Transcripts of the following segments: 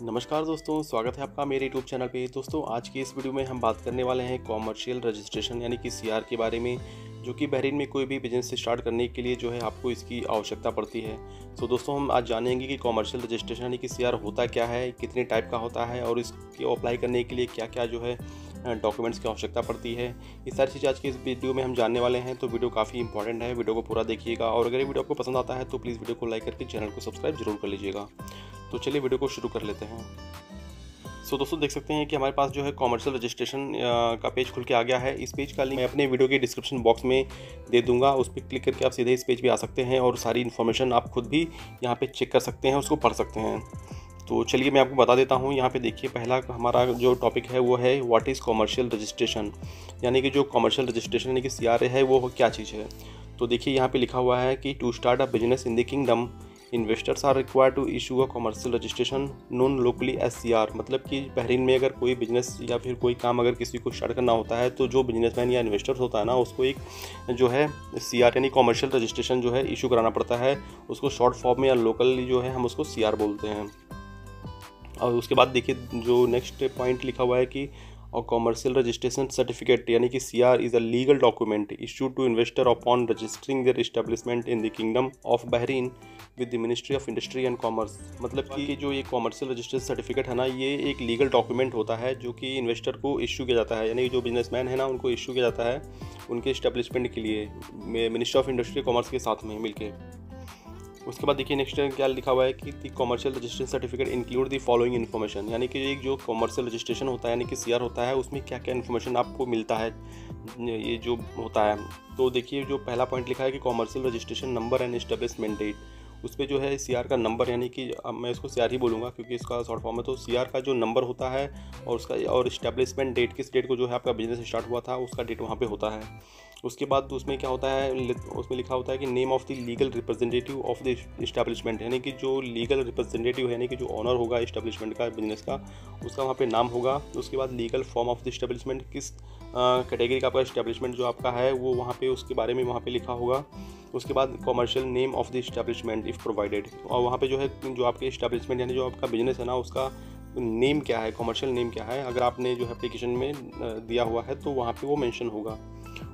नमस्कार दोस्तों, स्वागत है आपका मेरे यूट्यूब चैनल पे। दोस्तों, आज की इस वीडियो में हम बात करने वाले हैं कॉमर्शियल रजिस्ट्रेशन यानी कि सीआर के बारे में, जो कि बहरीन में कोई भी बिजनेस स्टार्ट करने के लिए जो है आपको इसकी आवश्यकता पड़ती है। तो दोस्तों, हम आज जानेंगे कि कॉमर्शियल रजिस्ट्रेशन यानी कि सीआर होता क्या है, कितने टाइप का होता है और इसको अप्लाई करने के लिए क्या क्या जो है डॉक्यूमेंट्स की आवश्यकता पड़ती है। ये सारी चीज़ें आज की इस वीडियो में हम जानने वाले हैं। तो वीडियो काफ़ी इंपॉर्टेंट है, वीडियो को पूरा देखिएगा और अगर ये वीडियो आपको पसंद आता है तो प्लीज़ वीडियो को लाइक करके चैनल को सब्सक्राइब जरूर कर लीजिएगा। तो चलिए वीडियो को शुरू कर लेते हैं। दोस्तों, देख सकते हैं कि हमारे पास जो है कॉमर्शियल रजिस्ट्रेशन का पेज खुल के आ गया है। इस पेज का लिंक मैं अपने वीडियो के डिस्क्रिप्शन बॉक्स में दे दूंगा। उस पर क्लिक करके आप सीधे इस पेज पे आ सकते हैं और सारी इन्फॉर्मेशन आप खुद भी यहाँ पे चेक कर सकते हैं, उसको पढ़ सकते हैं। तो चलिए मैं आपको बता देता हूँ। यहाँ पे देखिए, पहला हमारा जो टॉपिक है वो है व्हाट इज़ कॉमर्शियल रजिस्ट्रेशन, यानी कि जो कॉमर्शियल रजिस्ट्रेशन यानी कि सीआरए है वो क्या चीज़ है। तो देखिए, यहाँ पे लिखा हुआ है कि to start a business in the kingdom investors are required to issue a commercial registration known locally as CR. मतलब कि बहरीन में अगर कोई बिजनेस या फिर कोई काम अगर किसी को स्टार्ट करना होता है तो जो बिजनेसमैन या इन्वेस्टर्स होता है ना, उसको एक जो है सीआर यानी कॉमर्शियल रजिस्ट्रेशन जो है इशू कराना पड़ता है। उसको शॉर्ट फॉर्म में या लोकली जो है हम उसको सीआर बोलते हैं। और उसके बाद देखिए, जो नेक्स्ट पॉइंट लिखा हुआ है कि और कॉमर्शियल रजिस्ट्रेशन सर्टिफिकेट यानी कि CR is a legal document issued to investor upon registering their establishment in the kingdom of Bahrain with the ministry of industry and commerce. मतलब कि जो ये कॉमर्शियल रजिस्ट्रेशन सर्टिफिकेट है ना, ये एक लीगल डॉक्यूमेंट होता है जो कि इन्वेस्टर को इशू किया जाता है, यानी जो बिजनेसमैन है ना उनको इशू किया जाता है उनके एस्टेब्लिशमेंट के लिए मिनिस्ट्री ऑफ इंडस्ट्री कॉमर्स के साथ में मिलकर। उसके बाद देखिए नेक्स्ट क्या लिखा हुआ है कि the commercial registration certificate include the following information, यानी कि एक जो कॉमर्शियल रजिस्ट्रेशन होता है यानी कि सीआर होता है उसमें क्या क्या इन्फॉर्मेशन आपको मिलता है ये जो होता है। तो देखिए, जो पहला पॉइंट लिखा है कि commercial registration number and establishment date, उस पर जो है सीआर का नंबर, यानी कि अब मैं इसको सीआर ही बोलूँगा क्योंकि इसका शॉर्ट फॉर्म है। तो सीआर का जो नंबर होता है और उसका और एस्टेब्लिशमेंट डेट, किस डेट को जो है आपका बिजनेस स्टार्ट हुआ था उसका डेट वहाँ पे होता है। उसके बाद उसमें क्या होता है, उसमें लिखा होता है कि name of the legal representative of the establishment, यानी कि जो लीगल रिप्रेजेंटेटिव है यानी कि जो ऑनर होगा इस्टेब्लिशमेंट का, बिजनेस का, उसका वहाँ पे नाम होगा। उसके बाद legal form of the establishment, किस कैटेगरी का आपका इस्टेब्लिशमेंट जो आपका है वो वहाँ पे उसके बारे में वहाँ पे लिखा होगा। उसके बाद commercial name of the establishment if provided, और वहाँ पे जो है जो आपके इस्टेब्लिशमेंट यानी जो आपका बिजनेस है ना उसका नेम क्या है, कॉमर्शियल नेम क्या है, अगर आपने जो है एप्लीकेशन में दिया हुआ है तो वहाँ पे वो मेंशन होगा।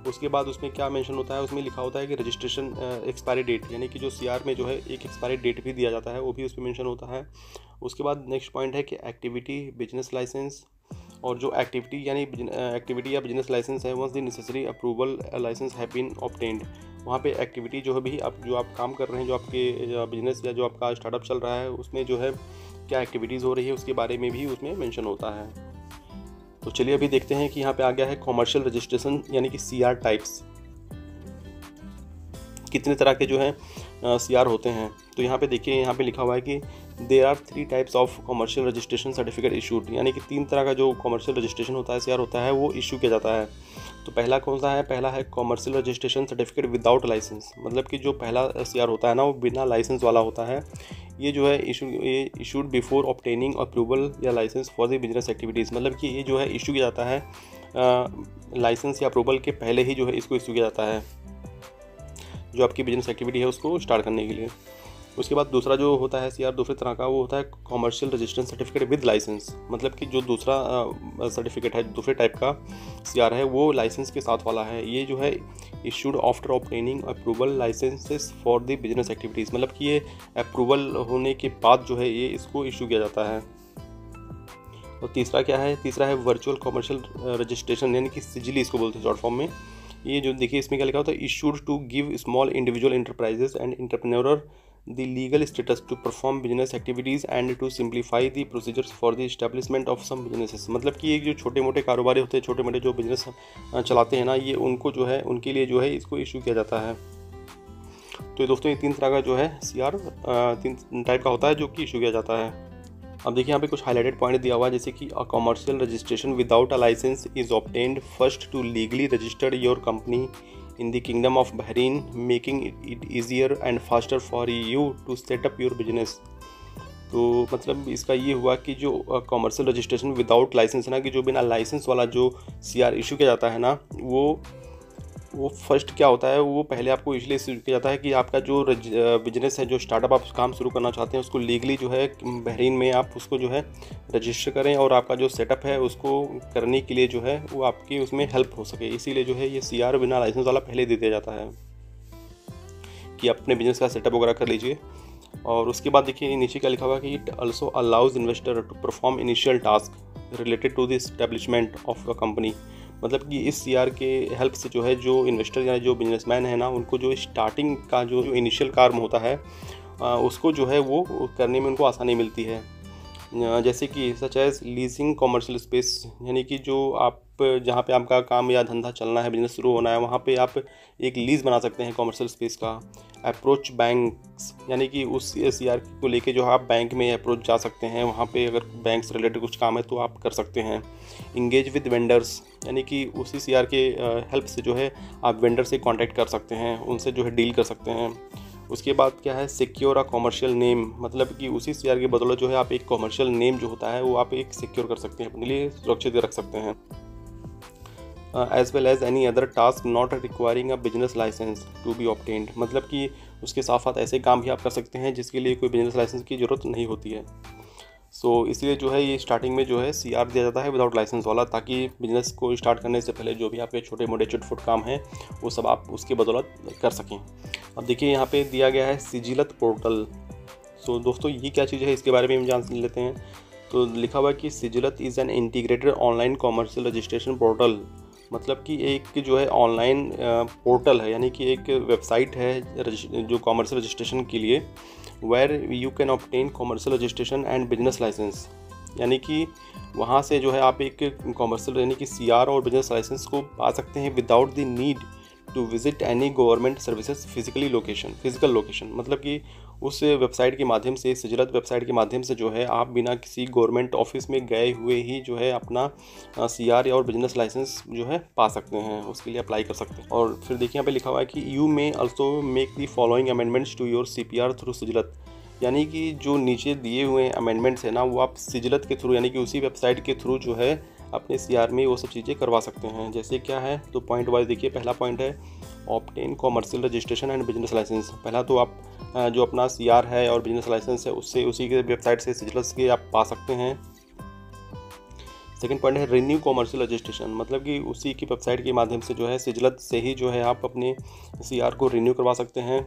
उसके बाद उसमें क्या मेंशन होता है, उसमें लिखा होता है कि रजिस्ट्रेशन एक्सपायरी डेट, यानी कि जो सीआर में जो है एक एक्सपायरी डेट भी दिया जाता है, वो भी उसमें मेंशन होता है। उसके बाद नेक्स्ट पॉइंट है कि एक्टिविटी बिजनेस लाइसेंस, और जो एक्टिविटी यानी एक्टिविटी या बिजनेस लाइसेंस है, once the necessary approval license have been obtained, वहाँ पे एक्टिविटी जो है भी आप जो आप काम कर रहे हैं, जो आपके बिजनेस या जो आपका स्टार्टअप चल रहा है उसमें जो है क्या एक्टिविटीज़ हो रही है उसके बारे में भी उसमें मेंशन होता है। तो चलिए अभी देखते हैं कि यहाँ पे आ गया है कॉमर्शियल रजिस्ट्रेशन यानी कि सीआर टाइप्स, कितने तरह के जो है सीआर होते हैं। तो यहाँ पे देखिए, यहाँ पे लिखा हुआ है कि there are 3 types of commercial registration certificate issued, यानी कि 3 तरह का जो कॉमर्शियल रजिस्ट्रेशन होता है, सीआर होता है, वो इशू किया जाता है। तो पहला कौन सा है, पहला है commercial registration certificate without license, मतलब कि जो पहला सीआर होता है ना वो बिना लाइसेंस वाला होता है। ये जो है इशूड बिफोर ऑब्टेनिंग अप्रूवल या license for the business activities, मतलब कि ये जो है इशू किया जाता है लाइसेंस या अप्रूवल के पहले ही जो है इसको इशू किया जाता है, जो आपकी बिजनेस एक्टिविटी है उसको स्टार्ट करने के लिए। उसके बाद दूसरा जो होता है सीआर दूसरे तरह का, वो होता है commercial registration certificate with license, मतलब कि जो दूसरा सर्टिफिकेट है दूसरे टाइप का सीआर है वो लाइसेंस के साथ वाला है। ये जो है issued after obtaining approval licenses for the business activities, मतलब कि ये अप्रूवल होने के बाद जो है ये इसको इशू किया जाता है। और तीसरा क्या है, तीसरा है वर्चुअल कॉमर्शियल रजिस्ट्रेशन, यानी कि सिजिली इसको बोलते हैं शॉर्ट फॉर्म में। ये जो देखिए इसमें क्या लिखा होता है, issued to give small individual enterprises and entrepreneur the legal status to perform business activities and to simplify the procedures for the establishment of some businesses, मतलब कि ये जो छोटे मोटे कारोबारी होते हैं, छोटे मोटे जो बिजनेस चलाते हैं ना, ये उनको जो है उनके लिए जो है इसको इशू किया जाता है। तो दोस्तों, ये 3 तरह का जो है सीआर 3 टाइप का होता है जो कि इशू किया जाता है। अब देखिए यहाँ पे कुछ हाईलाइटेड पॉइंट दिया हुआ है, जैसे कि a commercial registration without a license is obtained first to legally register your company in the kingdom of Bahrain, making it easier and faster for you to set up your business. तो मतलब इसका ये हुआ कि जो commercial registration without licence है ना, कि जो बिना लाइसेंस वाला जो सीआर इशू किया जाता है ना, वो वो फर्स्ट क्या होता है, वो पहले आपको इसलिए शुरू किया जाता है कि आपका जो बिजनेस है, जो स्टार्टअप आप काम शुरू करना चाहते हैं, उसको लीगली जो है बहरीन में आप उसको जो है रजिस्टर करें, और आपका जो सेटअप है उसको करने के लिए जो है वो आपकी उसमें हेल्प हो सके। इसीलिए जो है ये CR बिना लाइसेंस वाला पहले दे दिया जाता है कि आप अपने बिजनेस का सेटअप वगैरह कर लीजिए। और उसके बाद देखिए नीचे क्या लिखा हुआ है कि it also allows investor to perform initial task related to the establishment of a company. मतलब कि इस CR के हेल्प से जो है जो इन्वेस्टर या जो बिजनेसमैन है ना, उनको जो स्टार्टिंग का जो इनिशियल काम होता है उसको जो है वो करने में उनको आसानी मिलती है। जैसे कि such as leasing commercial space, यानी कि जो आप जहाँ पे आपका काम या धंधा चलना है, बिजनेस शुरू होना है, वहाँ पे आप एक लीज़ बना सकते हैं कॉमर्शियल स्पेस का। अप्रोच बैंक्स, यानी कि उस CR को लेके जो आप बैंक में अप्रोच जा सकते हैं, वहाँ पे अगर बैंक से रिलेटेड कुछ काम है तो आप कर सकते हैं। इंगेज विद वेंडर्स, यानी कि उसी CR के हेल्प से जो है आप वेंडर से कांटेक्ट कर सकते हैं, उनसे जो है डील कर सकते हैं। उसके बाद क्या है, सिक्योर अ कॉमर्शियल नेम, मतलब कि उसी CR की बदौलत जो है आप एक कॉमर्शियल नेम जो होता है वो आप एक सिक्योर कर सकते हैं, अपने लिए सुरक्षित रख सकते हैं। As well as any other task not requiring a business license to be obtained, मतलब कि उसके साथ साथ ऐसे काम भी आप कर सकते हैं जिसके लिए कोई बिजनेस लाइसेंस की ज़रूरत नहीं होती है। सो इसलिए जो है ये स्टार्टिंग में जो है CR दिया जाता है विदाउट लाइसेंस वाला, ताकि बिजनेस को स्टार्ट करने से पहले जो भी आपके छोटे मोटे चुटफुट काम हैं वो सब आप उसके बदौलत कर सकें। अब देखिए यहाँ पे दिया गया है सिजिलत पोर्टल। सो दोस्तों ये क्या चीज़ है, इसके बारे में हम जान लेते हैं। तो लिखा हुआ है कि Sijilat is an integrated online commercial registration portal, मतलब कि एक जो है ऑनलाइन पोर्टल है, यानी कि एक वेबसाइट है जो कॉमर्शियल रजिस्ट्रेशन के लिए, where you can obtain commercial registration and business license, यानी कि वहाँ से जो है आप एक कॉमर्शियल यानी कि CR और बिजनेस लाइसेंस को पा सकते हैं without the need to visit any government services physical location, मतलब कि उस वेबसाइट के माध्यम से, सिजिलत वेबसाइट के माध्यम से जो है आप बिना किसी गवर्नमेंट ऑफिस में गए हुए ही जो है अपना CR और बिजनेस लाइसेंस जो है पा सकते हैं, उसके लिए अप्लाई कर सकते हैं। और फिर देखिए यहाँ पे लिखा हुआ है कि you may also make the following amendments to your CPR through Sijilat, यानी कि जो नीचे दिए हुए अमेंडमेंट्स है ना, वो आप सिजिलत के थ्रू, यानी कि उसी वेबसाइट के थ्रू जो है अपने CR में वो सब चीज़ें करवा सकते हैं। जैसे क्या है, तो पॉइंट वाइज देखिए। पहला पॉइंट है obtain commercial registration and business license. पहला तो आप जो अपना CR है और बिजनेस लाइसेंस है उससे उसी के वेबसाइट से सिजिलत के आप पा सकते हैं। सेकंड पॉइंट है रिन्यू कॉमर्शियल रजिस्ट्रेशन, मतलब कि उसी की वेबसाइट के माध्यम से जो है सिजिलत से ही जो है आप अपने CR को रिन्यू करवा सकते हैं।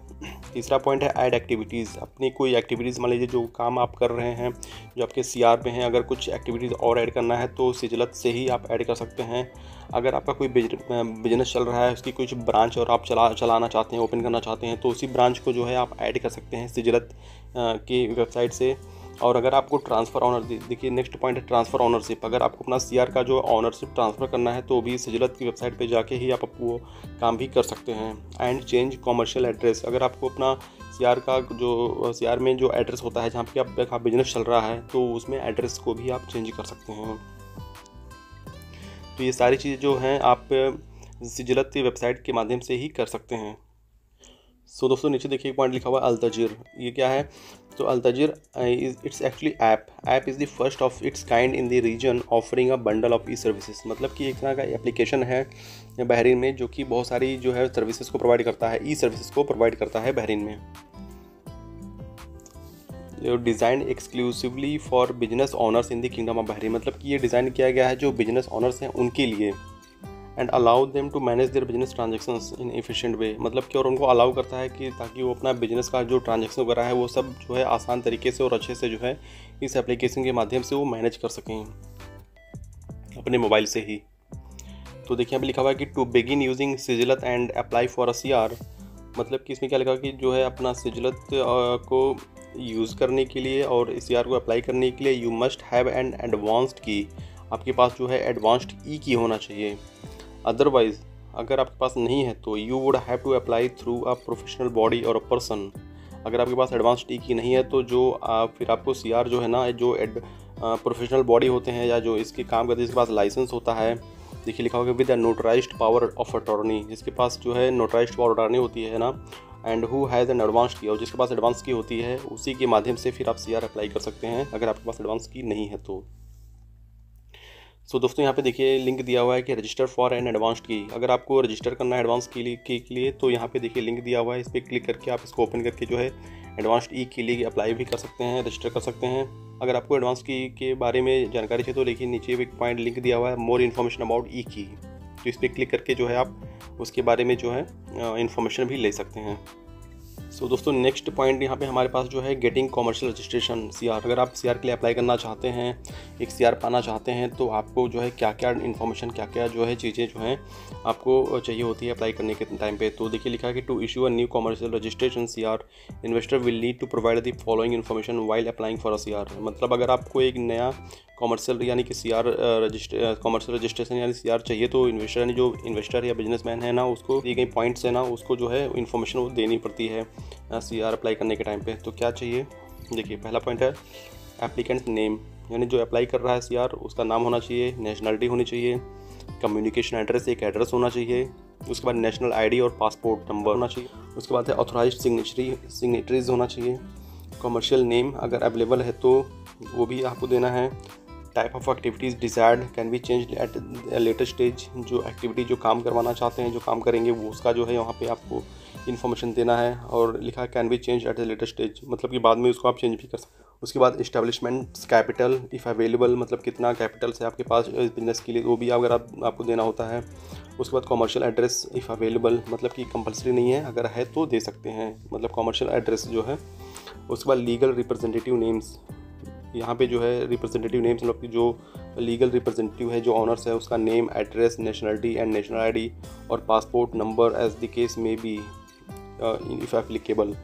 तीसरा पॉइंट है ऐड एक्टिविटीज़, अपनी कोई एक्टिविटीज़, मान लीजिए जो काम आप कर रहे हैं जो आपके CR में हैं, अगर कुछ एक्टिविटीज़ और ऐड करना है तो सिजिलत से ही आप ऐड कर सकते हैं। अगर आपका कोई बिजनेस चल रहा है, उसकी कुछ ब्रांच और आप चलाना चाहते हैं, ओपन करना चाहते हैं, तो उसी ब्रांच को जो है आप ऐड कर सकते हैं सिजिलत की वेबसाइट से। और अगर आपको ट्रांसफ़र ऑनर, देखिए नेक्स्ट पॉइंट है ट्रांसफ़र ऑनरशिप, अगर आपको अपना CR का जो ऑनरशिप ट्रांसफ़र करना है तो भी सिजिलत की वेबसाइट पे जाके ही आप वो काम भी कर सकते हैं। एंड चेंज कॉमर्शियल एड्रेस, अगर आपको अपना CR का जो CR में जो एड्रेस होता है जहाँ पे आपका बिजनेस चल रहा है, तो उसमें एड्रेस को भी आप चेंज कर सकते हैं। तो ये सारी चीज़ें जो हैं आप सिजिलत की वेबसाइट के माध्यम से ही कर सकते हैं। सो दोस्तों नीचे देखिए एक पॉइंट लिखा हुआ है अल्तजीर। ये क्या है, तो Altajeer it's actually app is the first of its kind in the region offering a bundle of e services, मतलब कि एक तरह का एप्लीकेशन है बहरीन में जो कि बहुत सारी जो है सर्विसेज को प्रोवाइड करता है, ई सर्विसेज को प्रोवाइड करता है बहरीन में। जो design exclusively for business honours in the kingdom of Bahrain, मतलब कि ये डिज़ाइन किया गया है जो बिजनेस ऑनर्स हैं उनके लिए। And allow them to manage their business transactions in efficient way, मतलब कि और उनको अलाउ करता है कि ताकि वो अपना बिजनेस का जो ट्रांजेक्शन वगैरह है वो सब जो है आसान तरीके से और अच्छे से जो है इस एप्लीकेशन के माध्यम से वो मैनेज कर सकें अपने मोबाइल से ही। तो देखिए यहाँ पे लिखा हुआ है कि to begin using Sijilat and apply for a CR, मतलब कि इसमें क्या लिखा कि जो है अपना सिजिलत को यूज़ करने के लिए और CR को अप्लाई करने के लिए you must have an advanced की, आपके पास जो है एडवांस्ड की होना चाहिए। अदरवाइज़ अगर आपके पास नहीं है तो you would have to apply through a professional body or a person. अगर आपके पास एडवांस्ड की नहीं है तो जो फिर आपको CR जो है ना, जो प्रोफेशनल बॉडी होते हैं या जो इसके काम करते हैं जिसके पास लाइसेंस होता है, देखिए लिखा होगा with a notarised power of attorney, जिसके पास जो है नोटराइज्ड पावर अटॉर्नी होती है ना, and who has an advance की, और जिसके पास एडवांस की होती है उसी के माध्यम से फिर आप CR अप्लाई कर सकते हैं अगर आपके पास एडवांस की नहीं है तो। सो दोस्तों यहाँ पे देखिए लिंक दिया हुआ है कि रजिस्टर फॉर एन एडवांस्ड की। अगर आपको रजिस्टर करना है एडवांस की के लिए तो यहाँ पे देखिए लिंक दिया हुआ है, इस पर क्लिक करके आप इसको ओपन करके जो है एडवांस्ड ई के लिए अप्लाई भी कर सकते हैं, रजिस्टर कर सकते हैं। अगर आपको एडवांस की के बारे में जानकारी चाहिए तो देखिए नीचे एक पॉइंट लिंक दिया हुआ है, मोर इन्फॉर्मेशन अबाउट ई की, तो इस पर क्लिक करके जो है आप उसके बारे में जो है इन्फॉर्मेशन भी ले सकते हैं। सो दोस्तों नेक्स्ट पॉइंट यहाँ पे हमारे पास जो है गेटिंग कॉमर्शियल रजिस्ट्रेशन सीआर। अगर आप सीआर के लिए अप्लाई करना चाहते हैं, एक सीआर पाना चाहते हैं, तो आपको जो है क्या क्या इन्फॉर्मेशन, क्या क्या जो है चीज़ें जो हैं आपको चाहिए होती है अप्लाई करने के टाइम पे। तो देखिए लिखा है कि to issue a new commercial registration CR investor will need to provide the following information while applying for a CR. मतलब अगर आपको एक नया कॉमर्शियल यानी कि सीआर कॉमर्शियल रजिस्ट्रेशन यानी सीआर चाहिए तो इन्वेस्टर यानी जो इन्वेस्टर या बिजनेसमैन है ना, उसको दी गई पॉइंट्स है ना, उसको जो है इन्फॉर्मेशन वो देनी पड़ती है सीआर अप्लाई करने के टाइम पे। तो क्या चाहिए, देखिए पहला पॉइंट है एप्लीकेंट नेम, यानी जो अप्लाई कर रहा है सीआर उसका नाम होना चाहिए, नेशनलिटी होनी चाहिए, कम्युनिकेशन एड्रेस एक एड्रेस होना चाहिए, उसके बाद नेशनल आईडी और पासपोर्ट नंबर होना चाहिए, उसके बाद है ऑथोराइज्ड सिग्नेटरीज होना चाहिए, कमर्शियल नेम अगर अवेलेबल है तो वो भी आपको देना है, type of activities desired can be change at later stage, जो एक्टिविटी जो काम करवाना चाहते हैं, जो काम करेंगे वो उसका जो है वहाँ पे आपको इन्फॉर्मेशन देना है। और लिखा है can be change at the later stage, मतलब कि बाद में उसको आप चेंज भी कर सकते हैं। उसके बाद इस्टेब्लिशमेंट कैपिटल इफ़ अवेलेबल, मतलब कितना कैपिटल है आपके पास बिजनेस के लिए, वो भी अगर आपको देना होता है। उसके बाद कॉमर्शियल एड्रेस इफ़ अवेलेबल, मतलब कि कंपलसरी नहीं है, अगर है तो दे सकते हैं, मतलब कॉमर्शियल एड्रेस जो है। उसके बाद लीगल रिप्रेजेंटेटिव नेम्स, यहाँ पे जो है रिप्रेजेंटेटिव नेम्स मतलब कि जो लीगल रिप्रेजेंटेटिव है, जो ऑनर्स है, उसका name, address, nationality and national ID और passport number as the case may be if applicable,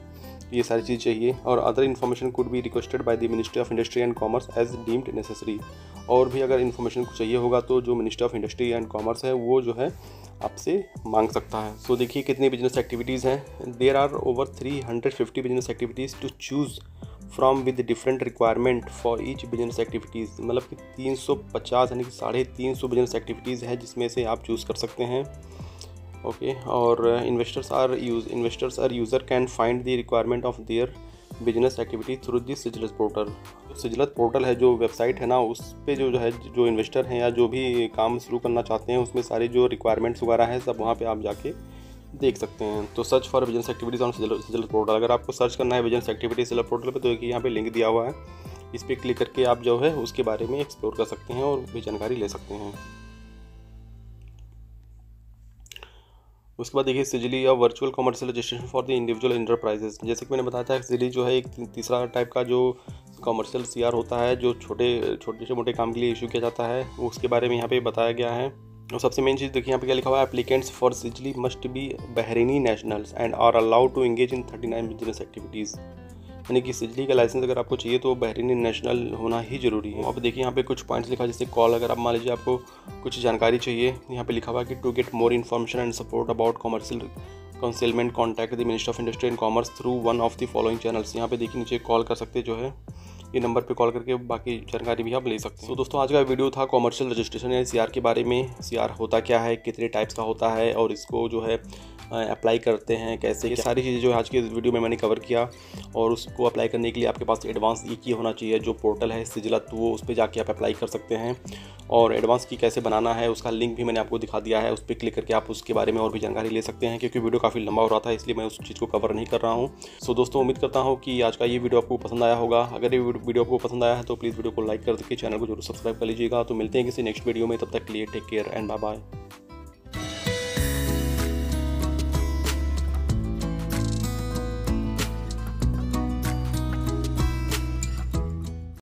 ये सारी चीज़ चाहिए। और other information could be requested by the ministry of industry and Commerce as deemed necessary. और भी अगर इन्फॉर्मेशन को चाहिए होगा तो जो Ministry of industry and Commerce है वो जो है आपसे मांग सकता है। सो देखिए कितनी बिजनेस एक्टिविटीज़ हैं, there are over 350 business activities to choose from with different requirement for each business activities, मतलब कि 350 यानी कि 350 बिजनेस एक्टिविटीज़ है जिसमें से आप चूज़ कर सकते हैं। ओके और investors or users can find the requirement of their business activity through the Sijilat portal. Sijilat portal है जो वेबसाइट है ना, उस पे जो है जो इन्वेस्टर हैं या जो भी काम शुरू करना चाहते हैं उसमें सारी जो रिक्वायरमेंट्स वगैरह हैं सब वहाँ पे आप जाके देख सकते हैं। तो search for business activities on Sijilat portal, अगर आपको सर्च करना है बिजनेस एक्टिविटीज सिजलत पोर्टल पे तो देखिए यहाँ पे लिंक दिया हुआ है, इस पर क्लिक करके आप जो है उसके बारे में एक्सप्लोर कर सकते हैं और भी जानकारी ले सकते हैं। उसके बाद देखिए सिजली या virtual commercial registration for the individual enterprises, जैसे कि मैंने बताया था सिजली जो है एक तीसरा टाइप का जो कमर्शियल सीआर होता है जो छोटे से मोटे काम के लिए इशू किया जाता है, उसके बारे में यहाँ पे बताया गया है। और सबसे मेन चीज़ देखिए यहाँ पे क्या लिखा हुआ है, applicants for Sijili must be Bahraini nationals and are allowed to engage in 39 business activities, यानी कि सिजली का लाइसेंस अगर आपको चाहिए तो बहरीनी नेशनल होना ही ज़रूरी है। अब देखिए यहाँ पे कुछ पॉइंट्स लिखा है, जैसे कॉल, अगर आप मान लीजिए आपको कुछ जानकारी चाहिए, यहाँ पे लिखा हुआ है कि to get more information and support about commercial concealment contact the ministry of industry and Commerce through one of the following channels. यहाँ पे देखिए नीचे कॉल कर सकते जो है, ये नंबर पे कॉल करके बाकी जानकारी भी आप ले सकते हैं। तो दोस्तों आज का वीडियो था कॉमर्शियल रजिस्ट्रेशन यानी सीआर के बारे में। सीआर होता क्या है, कितने टाइप्स का होता है और इसको जो है अप्लाई करते हैं कैसे, ये सारी चीज़ें जो आज के वीडियो में मैंने कवर किया। और उसको अप्लाई करने के लिए आपके पास एडवांस ई की होना चाहिए, जो पोर्टल है सिजलत, वो उस पर जाके आप अप्लाई कर सकते हैं। और एडवांस की कैसे बनाना है उसका लिंक भी मैंने आपको दिखा दिया है, उस पर क्लिक करके आप उसके बारे में और भी जानकारी ले सकते हैं, क्योंकि वीडियो काफ़ी लंबा हो रहा था इसलिए मैं उस चीज़ को कवर नहीं कर रहा हूँ। सो दोस्तों उम्मीद करता हूँ कि आज का ये वीडियो आपको पसंद आया होगा। अगर ये वीडियो आपको पसंद आया है तो प्लीज़ वीडियो को लाइक कर देके चैनल को जरूर सब्सक्राइब कर लीजिएगा। तो मिलते हैं किसी नेक्स्ट वीडियो में, तब तक के लिए take care and bye bye.